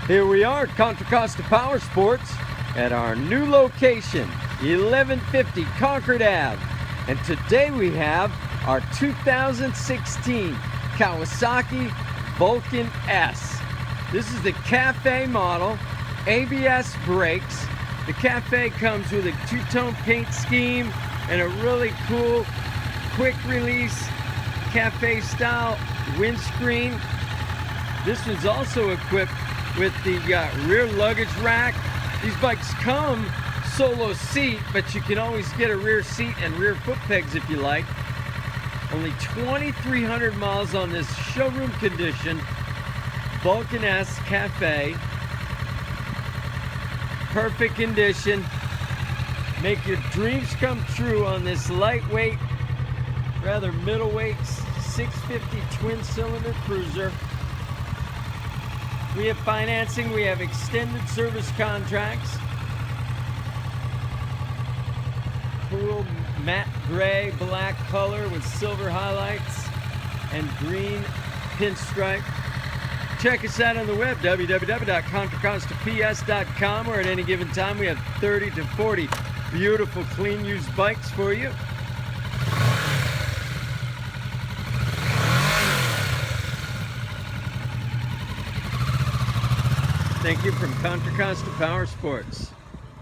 Here we are at Contra Costa Powersports at our new location, 1150 Concord Ave. And today we have our 2016 Kawasaki Vulcan S. This is the Cafe model, ABS brakes. The Cafe comes with a two-tone paint scheme and a really cool quick release Cafe style windscreen. This one's also equipped with the rear luggage rack. These bikes come solo seat, but you can always get a rear seat and rear foot pegs if you like. Only 2,300 miles on this showroom condition Vulcan S Cafe. Perfect condition. Make your dreams come true on this lightweight, rather middleweight 650 twin cylinder cruiser. We have financing, we have extended service contracts. Cool matte gray, black color with silver highlights and green pinstripe. Check us out on the web, www.contracostaps.com, where at any given time we have 30 to 40 beautiful, clean used bikes for you. Thank you from Contra Costa Powersports.